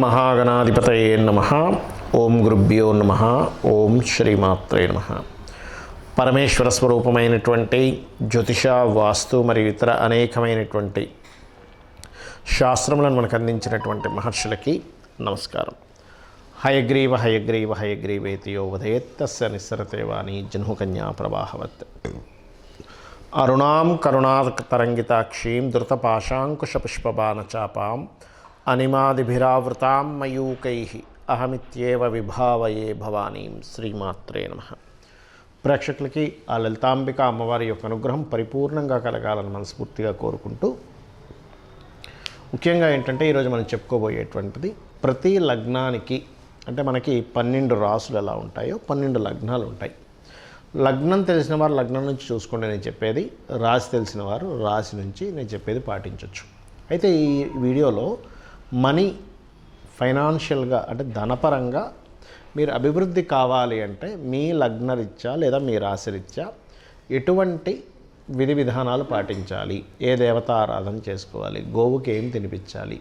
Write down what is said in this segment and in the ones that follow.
మహాగణాధిపతయే నమః. ఓం గురుభ్యో నమః. ఓం శ్రీమాత్రే నమః. పరమేశ్వర స్వరూపమైనటువంటి జ్యోతిష, వాస్తు మరియు ఇతర అనేకమైనటువంటి శాస్త్రములను మనకు అందించినటువంటి మహర్షులకి నమస్కారం. హయగ్రీవ హయగ్రీవ హయగ్రీవేతియో ఉదయేత్తస్య నిస్సరతే వాణి జహ్నుకన్యా ప్రవాహవత్. అరుణాం కరుణాతరంగితాక్షీం ధృతపాశాంకుశపుష్పబాణచాపాం అనిమాదిభిరావృతాం మయూకైః అహమిత్యేవ విభావయే భవానీం. శ్రీమాత్రే నమః. ప్రేక్షకులకి ఆ లలితాంబిక అమ్మవారి యొక్క అనుగ్రహం పరిపూర్ణంగా కలగాలని మనస్ఫూర్తిగా కోరుకుంటూ, ముఖ్యంగా ఏంటంటే ఈరోజు మనం చెప్పుకోబోయేటువంటిది ప్రతి లగ్నానికి, అంటే మనకి 12 రాసులు ఎలా ఉంటాయో 12 లగ్నాలు ఉంటాయి. లగ్నం తెలిసిన వారు లగ్నం నుంచి చూసుకోండి నేను చెప్పేది, రాశి తెలిసిన వారు రాశి నుంచి నేను చెప్పేది పాటించవచ్చు. అయితే ఈ వీడియోలో మనీ, ఫైనాన్షియల్గా అంటే ధనపరంగా మీరు అభివృద్ధి కావాలి అంటే మీ లగ్నరీత్యా లేదా మీ రాశిరీత్యా ఎటువంటి విధి విధానాలు పాటించాలి, ఏ దేవత ఆరాధన చేసుకోవాలి, గోవుకి ఏం తినిపించాలి,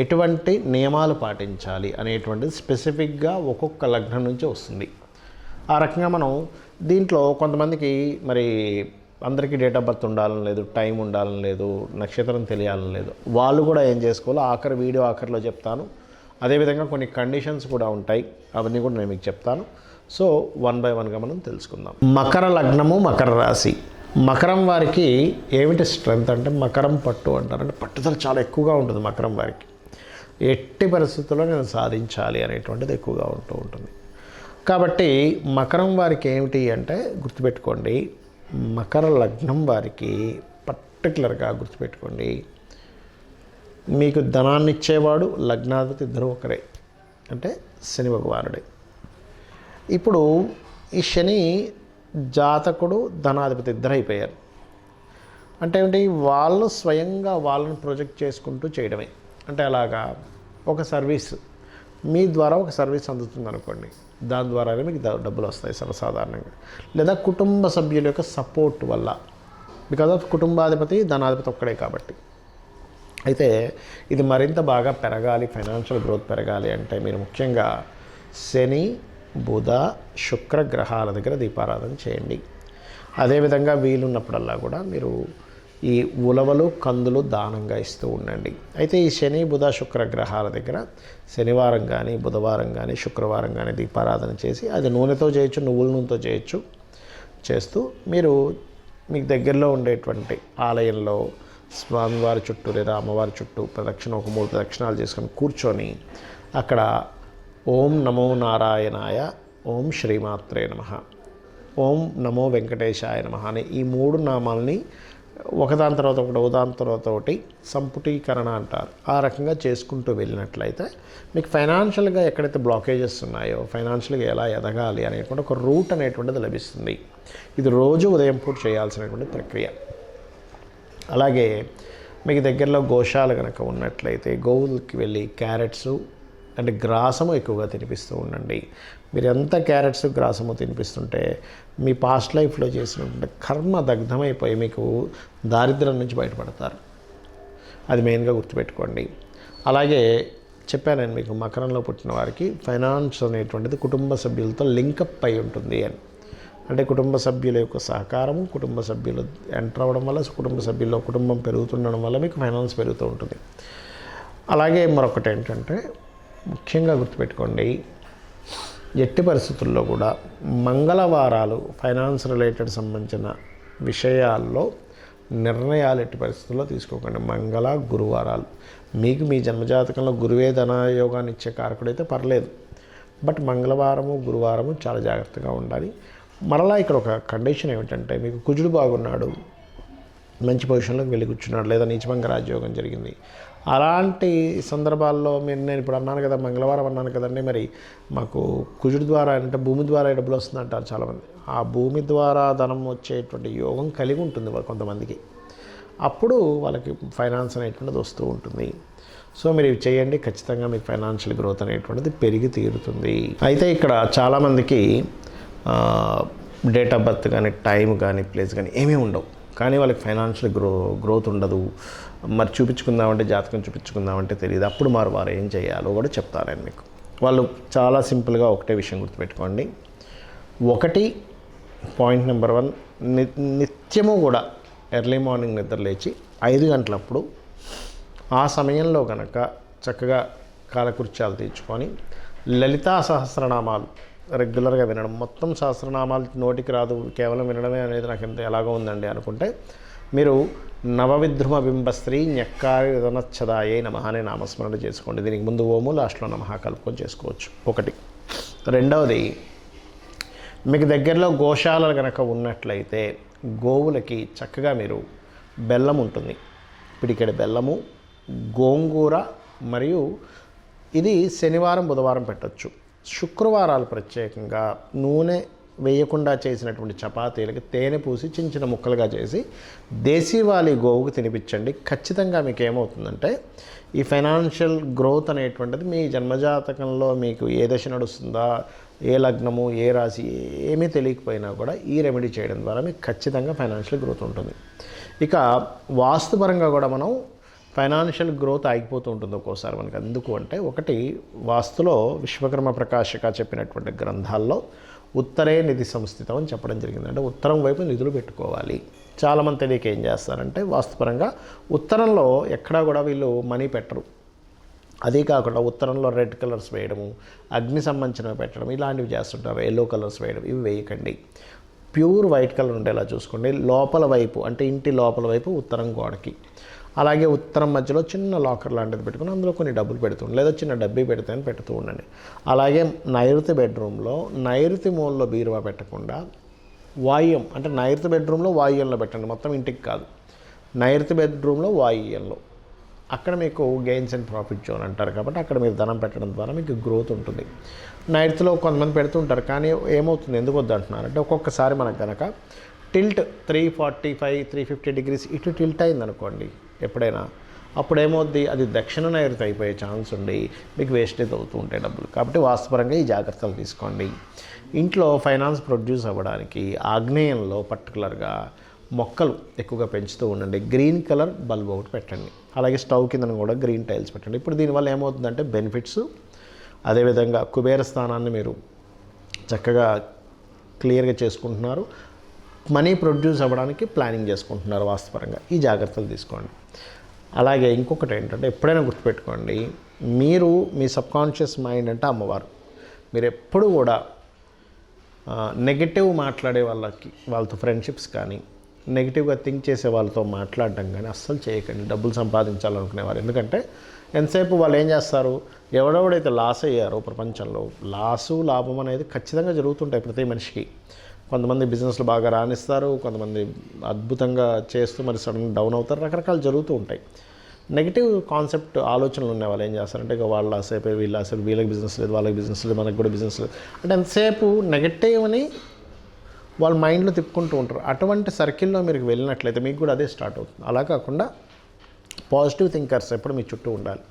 ఎటువంటి నియమాలు పాటించాలి అనేటువంటిది స్పెసిఫిక్గా ఒక్కొక్క లగ్నం నుంచి వస్తుంది. ఆ రకంగా మనం దీంట్లో కొంతమందికి మరి అందరికీ డేట్ ఆఫ్ బర్త్ ఉండాలని లేదు, టైం ఉండాలని లేదు, నక్షత్రం తెలియాలని లేదు. వాళ్ళు కూడా ఏం చేసుకోవాలో వీడియో ఆఖరిలో చెప్తాను. అదేవిధంగా కొన్ని కండిషన్స్ కూడా ఉంటాయి, అవన్నీ కూడా నేను మీకు చెప్తాను. సో 1 by 1గా మనం తెలుసుకుందాం. మకర లగ్నము, మకర రాశి. మకరం వారికి ఏమిటి స్ట్రెంగ్త్ అంటే మకరం పట్టు అంటారు. అంటే పట్టుదల చాలా ఎక్కువగా ఉంటుంది మకరం వారికి. ఎట్టి పరిస్థితుల్లో నేను సాధించాలి అనేటువంటిది ఎక్కువగా ఉంటుంది. కాబట్టి మకరం వారికి ఏమిటి అంటే గుర్తుపెట్టుకోండి, మకర లగ్నం వారికి పర్టికులర్గా గుర్తుపెట్టుకోండి, మీకు ధనాన్ని ఇచ్చేవాడు లగ్నాధిపతి ఇద్దరు ఒకరే, అంటే శని భగవానుడే. ఇప్పుడు ఈ శని జాతకుడు ధనాధిపతి ఇద్దరు అయిపోయారు. అంటే ఏమిటి, వాళ్ళు స్వయంగా వాళ్ళని ప్రొజెక్ట్ చేసుకుంటూ చేయడమే. అంటే అలాగా ఒక సర్వీస్ మీ ద్వారా ఒక సర్వీస్ అందుతుంది అనుకోండి, దాని ద్వారానే మీకు డబ్బులు వస్తాయి సర్వసాధారణంగా. లేదా కుటుంబ సభ్యుల యొక్క సపోర్ట్ వల్ల, బికాజ్ ఆఫ్ కుటుంబాధిపతి ధనాధిపతి ఒక్కడే కాబట్టి. అయితే ఇది మరింత బాగా పెరగాలి, ఫైనాన్షియల్ గ్రోత్ పెరగాలి అంటే మీరు ముఖ్యంగా శని, బుధ, శుక్ర గ్రహాల దగ్గర దీపారాధన చేయండి. అదేవిధంగా వీలున్నప్పుడల్లా కూడా మీరు ఈ ఉలవలు, కందులు దానంగా ఇస్తూ ఉండండి. అయితే ఈ శని, బుధ, శుక్ర గ్రహాల దగ్గర శనివారం కానీ, బుధవారం కానీ, శుక్రవారం కానీ దీపారాధన చేసి, అది నూనెతో చేయొచ్చు, నువ్వుల నూనెతో చేయొచ్చు. చేస్తూ మీరు మీకు దగ్గరలో ఉండేటువంటి ఆలయంలో స్వామివారి చుట్టూ లేదా అమ్మవారి చుట్టూ ప్రదక్షిణ ఒక 3 ప్రదక్షిణాలు చేసుకొని కూర్చొని అక్కడ ఓం నమో నారాయణాయ, ఓం శ్రీమాత్రే నమః, ఓం నమో వెంకటేశాయ నమః అని ఈ 3 నామాలని ఒకదాని తర్వాత ఒకటి సంపుటీకరణ అంటారు. ఆ రకంగా చేసుకుంటూ వెళ్ళినట్లయితే మీకు ఫైనాన్షియల్గా ఎక్కడైతే బ్లాకేజెస్ ఉన్నాయో, ఫైనాన్షియల్గా ఎలా ఎదగాలి అనేటువంటి ఒక రూట్ అనేటువంటిది లభిస్తుంది. ఇది రోజు ఉదయం పూట చేయాల్సినటువంటి ప్రక్రియ. అలాగే మీకు దగ్గరలో గోశాల కనుక ఉన్నట్లయితే గోవులకి వెళ్ళి క్యారెట్స్ అంటే గ్రాసము ఎక్కువగా తినిపిస్తూ ఉండండి. మీరు ఎంత క్యారెట్స్, గ్రాసము తినిపిస్తుంటే మీ పాస్ట్ లైఫ్లో చేసినటువంటి కర్మ దగ్ధమైపోయి మీకు దారిద్ర్యం నుంచి బయటపడతారు. అది మెయిన్గా గుర్తుపెట్టుకోండి. అలాగే చెప్పాను నేను మీకు, మకరంలో పుట్టిన వారికి ఫైనాన్స్ అనేటువంటిది కుటుంబ సభ్యులతో లింకప్ అయి ఉంటుంది అని. అంటే కుటుంబ సభ్యుల యొక్క సహకారము, కుటుంబ సభ్యులు ఎంటర్ అవ్వడం వల్ల, కుటుంబ సభ్యుల్లో కుటుంబం పెరుగుతుండడం వల్ల మీకు ఫైనాన్స్ పెరుగుతూ ఉంటుంది. అలాగే మరొకటి ఏంటంటే ముఖ్యంగా గుర్తుపెట్టుకోండి, ఎట్టి పరిస్థితుల్లో కూడా మంగళవారాలు ఫైనాన్స్ రిలేటెడ్ సంబంధించిన విషయాల్లో నిర్ణయాలు ఎట్టి పరిస్థితుల్లో తీసుకోకండి. మంగళ, గురువారాలు మీకు మీ జన్మజాతకంలో గురువే ధనయోగాన్ని ఇచ్చే కారకుడైతే పర్లేదు, బట్ మంగళవారము, గురువారము చాలా జాగ్రత్తగా ఉండాలి. మరలా ఇక్కడ ఒక కండిషన్ ఏమిటంటే, మీకు కుజుడు బాగున్నాడు, మంచి పొజిషన్లోకి వెళ్ళి కూర్చున్నాడు, లేదా నీచభంగ రాజయోగం జరిగింది. అలాంటి సందర్భాల్లో నేను ఇప్పుడు అన్నాను కదా, మంగళవారం అన్నాను కదండి, మరి మాకు కుజుడు ద్వారా అంటే భూమి ద్వారా డబ్బులు వస్తుందంటారు చాలామంది. ఆ భూమి ద్వారా ధనం వచ్చేటువంటి యోగం కలిగి ఉంటుంది కొంతమందికి. అప్పుడు వాళ్ళకి ఫైనాన్స్ అనేటువంటిది వస్తూ ఉంటుంది. సో మీరు ఇవి చేయండి, ఖచ్చితంగా మీకు ఫైనాన్షియల్ గ్రోత్ అనేటువంటిది పెరిగి తీరుతుంది. అయితే ఇక్కడ చాలామందికి డేట్ ఆఫ్ బర్త్ కానీ, టైం కానీ, ప్లేస్ కానీ ఏమీ ఉండవు. కానీ వాళ్ళకి ఫైనాన్షియల్ గ్రోత్ ఉండదు. మరి చూపించుకుందామంటే జాతకం చూపించుకుందామంటే తెలియదు. అప్పుడు వారు ఏం చేయాలో కూడా చెప్తారు నేను మీకు. వాళ్ళు చాలా సింపుల్గా ఒకటే విషయం గుర్తుపెట్టుకోండి. పాయింట్ నెంబర్ 1, నిత్యము కూడా ఎర్లీ మార్నింగ్ నిద్ర లేచి 5 గంటలప్పుడు ఆ సమయంలో కనుక చక్కగా కాలకృత్యాలు తీర్చుకొని లలితా సహస్రనామాలు రెగ్యులర్గా వినడం. మొత్తం సహస్రనామాలు నోటికి రాదు, కేవలం వినడమే అనేది నాకు ఎంత ఎలాగో ఉందండి అనుకుంటే మీరు నవవిద్రుమ బింబస్త్రీ న్యక్కారి రనచ్చదాయే నమః అనే నామస్మరణ చేసుకోండి. దీనికి ముందు ఓము లాస్ట్లో నమః కలుపుకొని చేసుకోవచ్చు. ఒకటి. రెండవది, మీకు దగ్గరలో గోశాలలు కనుక ఉన్నట్లయితే గోవులకి చక్కగా మీరు బెల్లం ఉంటుంది, పిడికెడు బెల్లము, గోంగూర, మరియు ఇది శనివారం బుధవారం పెట్టచ్చు. శుక్రవారాలు ప్రత్యేకంగా నూనె వేయకుండా చేసినటువంటి చపాతీలకి తేనె పూసి చిన్న చిన్న ముక్కలుగా చేసి దేశీవాలి గోవుకు తినిపించండి. ఖచ్చితంగా మీకు ఏమవుతుందంటే ఈ ఫైనాన్షియల్ గ్రోత్ అనేటువంటిది మీ జన్మజాతకంలో మీకు ఏ దశ నడుస్తుందా, ఏ లగ్నము, ఏ రాశి ఏమీ తెలియకపోయినా కూడా ఈ రెమెడీ చేయడం ద్వారా మీకు ఖచ్చితంగా ఫైనాన్షియల్ గ్రోత్ ఉంటుంది. ఇక వాస్తుపరంగా కూడా మనం ఫైనాన్షియల్ గ్రోత్ ఆగిపోతూ ఉంటుంది ఒక్కోసారి మనకు. ఎందుకు అంటే, ఒకటి, వాస్తులో విశ్వకర్మ ప్రకాశిక చెప్పినటువంటి గ్రంథాల్లో ఉత్తరే నిధి సంస్థితం అని చెప్పడం జరిగింది. అంటే ఉత్తరం వైపు నిధులు పెట్టుకోవాలి. చాలామంది తెలియక ఏం చేస్తారంటే వాస్తుపరంగా ఉత్తరంలో ఎక్కడా కూడా వీళ్ళు మనీ పెట్టరు. అదే కాకుండా ఉత్తరంలో రెడ్ కలర్స్ వేయడము, అగ్ని సంబంధించినవి పెట్టడం, ఇలాంటివి చేస్తుంటారు. ఎల్లో కలర్స్ వేయడం, ఇవి వేయకండి. ప్యూర్ వైట్ కలర్ ఉండేలా చూసుకోండి. లోపల వైపు అంటే ఇంటి లోపల వైపు ఉత్తరం గోడకి, అలాగే ఉత్తరం మధ్యలో చిన్న లాకర్ లాంటిది పెట్టుకుని అందులో కొన్ని డబ్బులు పెడుతుండండి, లేదా చిన్న డబ్బీ పెడితే పెడుతూ ఉండండి. అలాగే నైరుతి బెడ్రూమ్లో నైరుతి మూలలో బీరువా పెట్టకుండా వాయువ్యం అంటే నైరుతి బెడ్రూమ్లో వాయువ్యంలో పెట్టండి, మొత్తం ఇంటికి కాదు. నైరుతి బెడ్రూమ్లో వాయువ్యంలో, అక్కడ మీకు గెయిన్స్ అండ్ ప్రాఫిట్ జోన్ అంటారు కాబట్టి అక్కడ మీరు ధనం పెట్టడం ద్వారా మీకు గ్రోత్ ఉంటుంది. నైరుతిలో కొంతమంది పెడుతుంటారు, కానీ ఏమవుతుంది, ఎందుకు వద్దు అంటున్నారంటే ఒక్కొక్కసారి మనకు కనుక టిల్ట్ 345, 350 డిగ్రీస్ ఇటు టిల్ట్ అయిందనుకోండి ఎప్పుడైనా, అప్పుడేమవుద్ది, అది దక్షిణ నైరుతి అయిపోయే ఛాన్స్ ఉండి మీకు వేస్టేజ్ అవుతూ ఉంటాయి డబ్బులు. కాబట్టి వాస్తుపరంగా ఈ జాగ్రత్తలు తీసుకోండి. ఇంట్లో ఫైనాన్స్ ప్రొడ్యూస్ అవ్వడానికి ఆగ్నేయంలో పర్టికులర్గా మొక్కలు ఎక్కువగా పెంచుతూ ఉండండి. గ్రీన్ కలర్ బల్బ్ ఒకటి పెట్టండి. అలాగే స్టవ్ కింద కూడా గ్రీన్ టైల్స్ పెట్టండి. ఇప్పుడు దీనివల్ల ఏమవుతుందంటే బెనిఫిట్స్, అదేవిధంగా కుబేర స్థానాన్ని మీరు చక్కగా క్లియర్గా చేసుకుంటున్నారు, మనీ ప్రొడ్యూస్ అవ్వడానికి ప్లానింగ్ చేసుకుంటున్నారు వాస్తుపరంగా. ఈ జాగ్రత్తలు తీసుకోండి. అలాగే ఇంకొకటి ఏంటంటే, ఎప్పుడైనా గుర్తుపెట్టుకోండి, మీరు మీ సబ్కాన్షియస్ మైండ్ అంటే అమ్మవారు. మీరు ఎప్పుడు కూడా నెగిటివ్ మాట్లాడే వాళ్ళతో ఫ్రెండ్షిప్స్ కానీ, నెగిటివ్గా థింక్ చేసే వాళ్ళతో మాట్లాడడం కానీ అస్సలు చేయకండి. డబ్బులు సంపాదించాలనుకునేవారు. ఎందుకంటే ఎంతసేపు వాళ్ళు ఏం చేస్తారు, ఎవడెవడైతే లాస్ అయ్యారో ప్రపంచంలో, లాభం అనేది ఖచ్చితంగా జరుగుతుంటాయి ప్రతి మనిషికి. కొంతమంది బిజినెస్లు బాగా రాణిస్తారు, కొంతమంది అద్భుతంగా చేస్తూ మరి సడన్ డౌన్ అవుతారు, రకరకాలు జరుగుతూ ఉంటాయి. నెగిటివ్ కాన్సెప్ట్ ఆలోచనలు ఉన్న వాళ్ళు ఏం చేస్తారంటే, ఇక వాళ్ళ సేపు వీళ్ళకి బిజినెస్ లేదు, వాళ్ళకి బిజినెస్ లేదు, మనకు కూడా బిజినెస్ లేదు అంటే ఎంతసేపు నెగటివ్ని వాళ్ళ మైండ్లో తిప్పుకుంటూ ఉంటారు. అటువంటి సర్కిల్లో మీరు వెళ్ళినట్లయితే మీకు కూడా అదే స్టార్ట్ అవుతుంది. అలా కాకుండా పాజిటివ్ థింకర్స్ ఎప్పుడు మీ చుట్టూ ఉండాలి.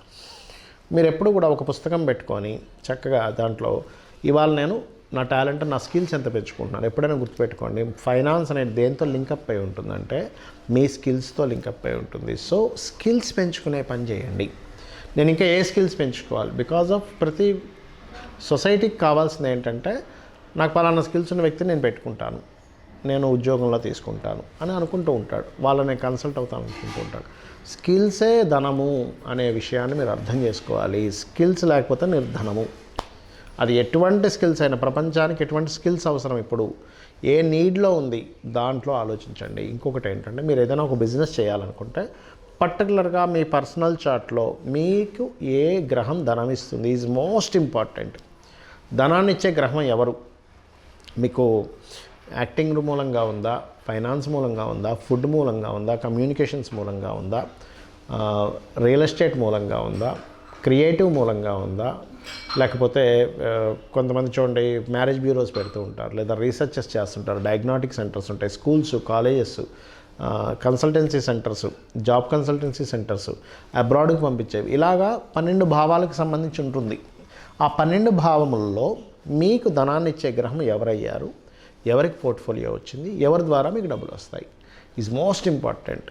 మీరు ఎప్పుడు కూడా ఒక పుస్తకం పెట్టుకొని చక్కగా దాంట్లో ఇవాళ నేను నా టాలెంట్, నా స్కిల్స్ ఎంత పెంచుకుంటున్నాను. ఎప్పుడైనా గుర్తుపెట్టుకోండి, ఫైనాన్స్ అనేది దేంతో లింకప్ అయి ఉంటుందంటే మీ స్కిల్స్తో లింకప్ అయి ఉంటుంది. సో స్కిల్స్ పెంచుకునే పని చేయండి. నేను ఇంకా ఏ స్కిల్స్ పెంచుకోవాలి, బికాజ్ ఆఫ్ ప్రతి సొసైటీకి కావాల్సింది ఏంటంటే, నాకు పలానా స్కిల్స్ ఉన్న వ్యక్తిని నేను పెట్టుకుంటాను, నేను ఉద్యోగంలో తీసుకుంటాను అని అనుకుంటూ ఉంటాడు, వాళ్ళని కన్సల్ట్ అవుతాను అనుకుంటూ ఉంటాడు. స్కిల్సే ధనము అనే విషయాన్ని మీరు అర్థం చేసుకోవాలి. స్కిల్స్ లేకపోతే నిర్ధనము. అది ఎటువంటి స్కిల్స్ అయినా, ప్రపంచానికి ఎటువంటి స్కిల్స్ అవసరం, ఇప్పుడు ఏ నీడ్లో ఉంది దాంట్లో ఆలోచించండి. ఇంకొకటి ఏంటంటే, మీరు ఏదైనా ఒక బిజినెస్ చేయాలనుకుంటే పర్టికులర్గా మీ పర్సనల్ చార్ట్లో మీకు ఏ గ్రహం ధనం ఇస్తుంది ఈజ్ మోస్ట్ ఇంపార్టెంట్. ధనాన్ని ఇచ్చే గ్రహం ఎవరు, మీకు యాక్టింగ్ మూలంగా ఉందా, ఫైనాన్స్ మూలంగా ఉందా, ఫుడ్ మూలంగా ఉందా, కమ్యూనికేషన్స్ మూలంగా ఉందా, రియల్ ఎస్టేట్ మూలంగా ఉందా, క్రియేటివ్ మూలంగా ఉందా, లేకపోతే కొంతమంది చూడండి మ్యారేజ్ బ్యూరోస్ పెడుతూ ఉంటారు, లేదా రీసెర్చెస్ చేస్తుంటారు, డయాగ్నోటిక్ సెంటర్స్ ఉంటాయి, schools, colleges, consultancy centres, job consultancy centres, అబ్రాడ్కి పంపించేవి. ఇలాగా 12 భావాలకు సంబంధించి ఉంటుంది. ఆ 12 భావములలో మీకు ధనాన్ని ఇచ్చే గ్రహం ఎవరయ్యారు, ఎవరికి పోర్ట్ఫోలియో వచ్చింది, ఎవరి ద్వారా మీకు డబ్బులు వస్తాయి. Is most important.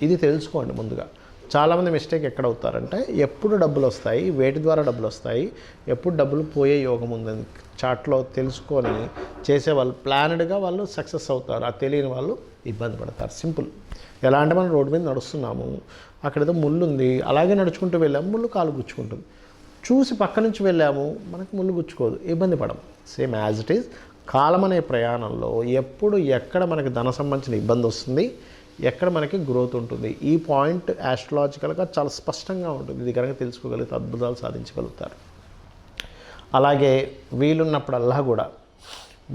ఇది తెలుసుకోండి ముందుగా. చాలామంది మిస్టేక్ ఎక్కడ అవుతారంటే ఎప్పుడు డబ్బులు వస్తాయి, వేటి ద్వారా డబ్బులు వస్తాయి, ఎప్పుడు డబ్బులు పోయే యోగం ఉందని చాట్లో తెలుసుకొని చేసేవాళ్ళు ప్లానెడ్గా వాళ్ళు సక్సెస్ అవుతారు. ఆ తెలియని వాళ్ళు ఇబ్బంది పడతారు. సింపుల్. ఎలా అంటే మనం రోడ్డు మీద నడుస్తున్నాము, అక్కడేదో ముళ్ళు ఉంది, అలాగే నడుచుకుంటూ వెళ్ళాము, ముళ్ళు కాలు గుచ్చుకుంటుంది. చూసి పక్క నుంచి వెళ్ళాము, మనకు ముళ్ళు గుచ్చుకోదు, ఇబ్బంది పడము. సేమ్ యాజ్ ఇట్ ఈజ్ కాలం అనే ప్రయాణంలో ఎప్పుడు ఎక్కడ మనకి ధన సంబంధించిన ఇబ్బంది వస్తుంది, ఎక్కడ మనకి గ్రోత్ ఉంటుంది, ఈ పాయింట్ యాస్ట్రాలజికల్గా చాలా స్పష్టంగా ఉంటుంది. ఇది కనుక తెలుసుకోగలిగితే అద్భుతాలు సాధించగలుగుతారు. అలాగే వీలున్నప్పుడల్లా కూడా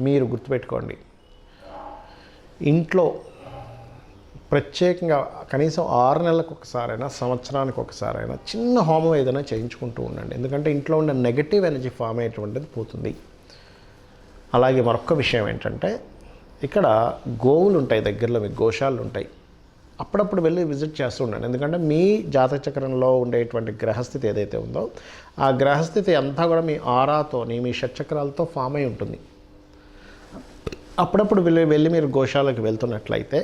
మీరు గుర్తుపెట్టుకోండి, ఇంట్లో ప్రత్యేకంగా కనీసం 6 నెలలకు ఒకసారైనా, సంవత్సరానికి ఒకసారైనా చిన్న హోమం ఏదైనా చేయించుకుంటూ ఉండండి. ఎందుకంటే ఇంట్లో ఉండే నెగటివ్ ఎనర్జీ ఫామ్ అయ్యేటువంటిది పోతుంది. అలాగే మరొక విషయం ఏంటంటే, ఇక్కడ గోవులు ఉంటాయి, దగ్గరలో మీకు గోశాలలు ఉంటాయి, అప్పుడప్పుడు వెళ్ళి విజిట్ చేస్తూ ఉండండి. ఎందుకంటే మీ జాతక చక్రంలో ఉండేటువంటి గ్రహస్థితి ఏదైతే ఉందో ఆ గ్రహస్థితి అంతా కూడా మీ ఆరాతోని, మీ షట్చక్రాలతో ఫామ్ అయి ఉంటుంది. అప్పుడప్పుడు వెళ్ళి మీరు గోశాలకు వెళ్తున్నట్లయితే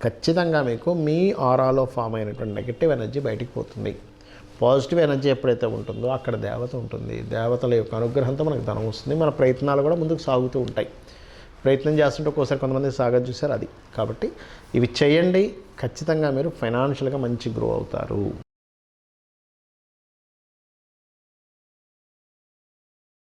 ఖచ్చితంగా మీకు మీ ఆరాలో ఫామ్ అయినటువంటి నెగటివ్ ఎనర్జీ బయటికి పోతుంది. పాజిటివ్ ఎనర్జీ ఎప్పుడైతే ఉంటుందో అక్కడ దేవత ఉంటుంది. దేవతల యొక్క అనుగ్రహంతో మనకు ధనం వస్తుంది. మన ప్రయత్నాలు కూడా ముందుకు సాగుతూ ఉంటాయి. ప్రయత్నం చేస్తుంటే ఒక్కోసారి కొంతమంది సాగదు, చూసారు అది. కాబట్టి ఇవి చేయండి, ఖచ్చితంగా మీరు ఫైనాన్షియల్గా మంచి గ్రో అవుతారు.